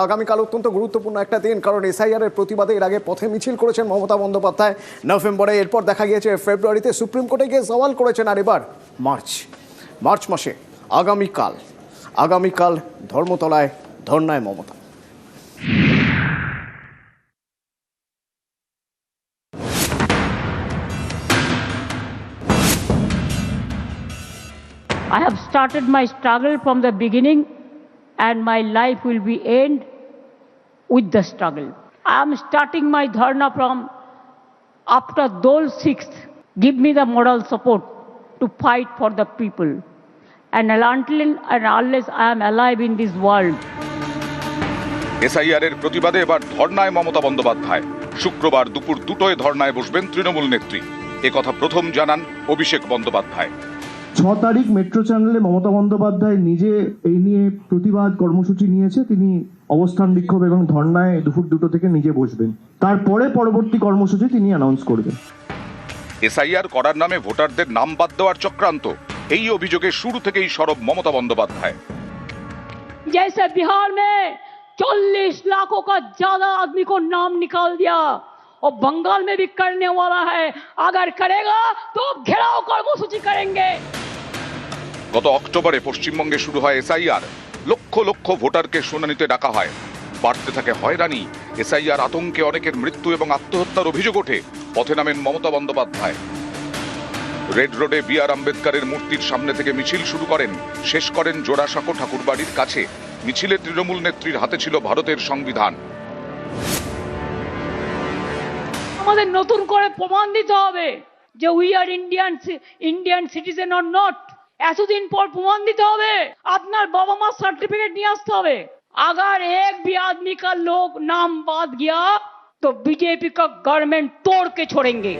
আগামীকাল অত্যন্ত গুরুত্বপূর্ণ একটা দিন, কারণ এসআইআর এর প্রতিবাদে এর আগে পথে মিছিল করেছেন মমতা বন্দ্যোপাধ্যায় নভেম্বরে। এরপর দেখা গিয়েছে ফেব্রুয়ারিতে সুপ্রিম কোর্টে গিয়ে সওয়াল করেছেন, আর এবার মার্চ মাসে আগামীকাল ধর্মতলায় ধর্নায় Mamata. I have started my struggle from the beginning, and my life will be end with the struggle. I am starting my dharna from after Dol 6th. Give me the moral support to fight for the people. And until and unless I am alive in this world. SIR এর প্রতিবাদে এবার ধর্নায় মমতা বন্দ্যোপাধ্যায়। শুক্রবার দুপুর 2টোয় ধর্নায় বসবেন তৃণমূল নেত্রী। একথা প্রথম জানান অভিষেক বন্দ্যোপাধ্যায়। 6 তারিখ মেট্রো চ্যানেলে মমতা বন্দ্যোপাধ্যায় নিজে এই নিয়ে প্রতিবাদ কর্মসূচি নিয়েছে। তিনি অবস্থান বিক্ষোভ এবং ধর্নায় দুপুর 2টো থেকে নিজে বসবেন। তারপরে পরবর্তী কর্মসূচি তিনি অ্যানাউন্স করবেন। এসআইআর করার নামে ভোটারদের নাম বাদ দেওয়ার চক্রান্ত, এই অভিযোগে শুরু থেকেই সরব মমতা বন্দ্যোপাধ্যায়। जैसे बिहार में 40 लाखों का ज्यादा आदमी को नाम निकाल दिया, और बंगाल में भी करने वाला है। अगर करेगा तो घेराव कर्मसूची करेंगे। গত অক্টোবরে পশ্চিমবঙ্গে শুরু হয় এসআইআর। লক্ষ লক্ষ ভোটারকে শুনানিতে ডাকা হয়। বাড়তে থাকে হয়রানি। এসআইআর আতঙ্কে অনেকের মৃত্যু এবং আত্মহত্যার অভিযোগ ওঠে। পথে নামেন মমতা বন্দ্যোপাধ্যায়। রেড রোডে বি.আর. আম্বেদকরের মূর্তির সামনে থেকে মিছিল শুরু করেন, শেষ করেন জোড়াসাঁকো ঠাকুরবাড়ির কাছে। মিছিলে তৃণমূল নেত্রীর হাতে ছিল ভারতের সংবিধান। আমাদের নতুন করে প্রমাণ দিতে হবে যে we are Indian citizen or not. এতদিন পর প্রমাণ দিতে হবে। আপনার বাবা মার সার্টিফিকেট নিয়ে আসতে হবে। अगर एक भी आदमी का लोग नाम बात गया तो बीजेपी का गवर्नमेंट तोड़ के छोड़ेंगे।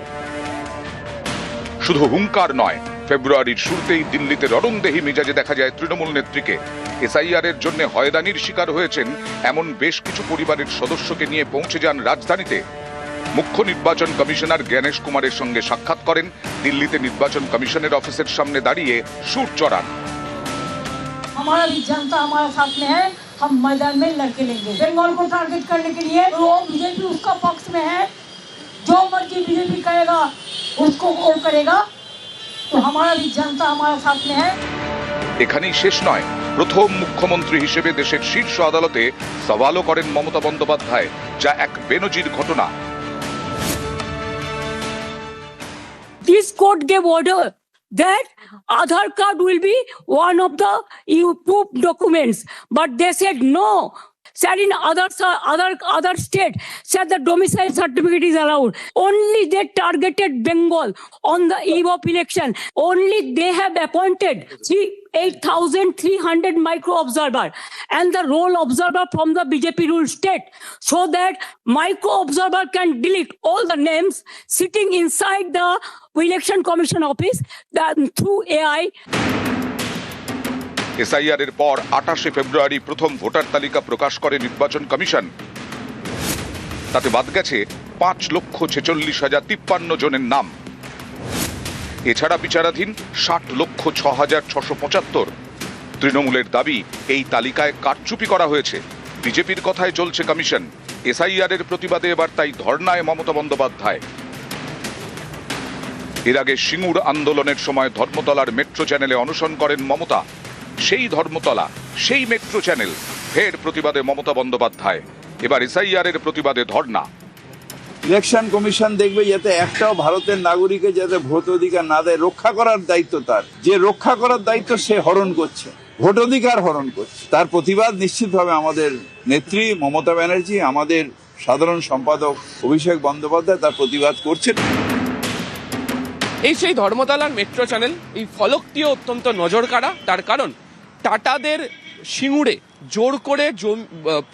শুধু হুঙ্কার নয়, ফেব্রুয়ারির শুরুতেই দিল্লিতে রণংদেহী মেজাজে দেখা যায় তৃণমূল নেত্রীকে। এসআইআর এর জন্য হয়রানির শিকার হয়েছেন এমন বেশ কিছু পরিবারের সদস্যকে নিয়ে পৌঁছে যান রাজধানীতে। মুখ্য নির্বাচন কমিশনার জ্ঞানেশ কুমারের সঙ্গে সাক্ষাৎ করেন। দিল্লিতে নির্বাচন কমিশনের অফিসের সামনে দাঁড়িয়ে সুর চড়ান। हमारा भी जनता हमारे साथ में है, हम मैदान में लड़के लेंगे। बंगाल को टारगेट करने के लिए वो बीजेपी उसका पक्ष में है। जो मर्जी बीजेपी करेगा उसको वो करेगा, तो हमारा भी जनता हमारे साथ में है। এখানেই শেষ নয়, প্রথম মুখ্যমন্ত্রী হিসেবে দেশের শীর্ষ আদালতে সওয়ালও করেন মমতা বন্দ্যোপাধ্যায়, যা এক বেনজির ঘটনা। This court gave order that Aadhaar card will be one of the proof documents, but they said no. Said in other state said the domicile certificate is allowed. Only they targeted Bengal on the eve of election. Only they have appointed 8,300 micro observer and the role observer from the BJP ruled state, so that micro observer can delete all the names sitting inside the election commission office through AI. SIR এর পর 28শে ফেব্রুয়ারি প্রথম voter তালিকা প্রকাশ করে নির্বাচন commission. তাতে বাদ গেছে 5,46,053 জনের নাম। এছাড়া বিচারাধীন 60,06,675। তৃণমূলের দাবি এই তালিকায় কারচুপি করা হয়েছে। বিজেপির কথায় চলছে কমিশন। এসআইআর এর প্রতিবাদে এবার তাই ধর্নায় মমতা বন্দ্যোপাধ্যায়। এর আগে সিঙ্গুর আন্দোলনের সময় ধর্মতলার মেট্রো চ্যানেলে অনশন করেন মমতা। সেই ধর্মতলা, সেই মেট্রো চ্যানেল, ফের প্রতিবাদে মমতা বন্দ্যোপাধ্যায়। এবার এসআইআর এর প্রতিবাদে ধর্না। ইলেকশন কমিশন দেখবে যাতে একটাও ভারতের নাগরিকে যাতে ভোট অধিকার না দেয়, রক্ষা করার দায়িত্ব তার। যে রক্ষা করার দায়িত্ব সে হরণ করছে, ভোট অধিকার হরণ করছে। তার প্রতিবাদ নিশ্চিতভাবে আমাদের নেত্রী মমতা ব্যানার্জি, আমাদের সাধারণ সম্পাদক অভিষেক বন্দ্যোপাধ্যায় তার প্রতিবাদ করছেন। এই সেই ধর্মতলার মেট্রো চ্যানেল, এই ফলকটিও অত্যন্ত নজর কাড়া। তার কারণ টাটাদের সিঙ্গুরে জোর করে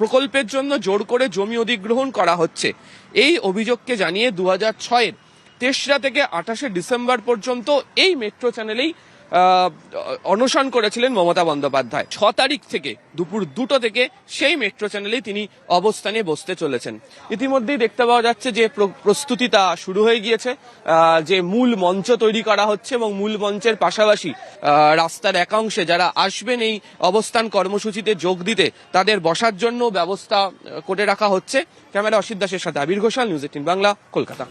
প্রকল্পের জন্য জোর করে জমি অধিগ্রহণ করা হচ্ছে। এই অভিযোগকে জানিয়ে 2006-এর 3রা থেকে 28শে ডিসেম্বর পর্যন্ত এই মেট্রো চ্যানেলেই অনশন করেছিলেন মমতা বন্দ্যোপাধ্যায়। 6 তারিখ থেকে দুপুর 2টো থেকে সেই মেট্রো চ্যানেলেই তিনি অবস্থানে বসতে চলেছেন। ইতিমধ্যেই দেখতে পাওয়া যাচ্ছে যে প্রস্তুতিটা শুরু হয়ে গিয়েছে, যে মূল মঞ্চ তৈরি করা হচ্ছে এবং মূল মঞ্চের পাশাপাশি রাস্তার একাংশে যারা আসবেন এই অবস্থান কর্মসূচিতে যোগ দিতে তাদের বসার জন্য ব্যবস্থা করে রাখা হচ্ছে। ক্যামেরা অসিত দাসের সাথে আবির ঘোষাল, নিউজ 18 বাংলা, কলকাতা।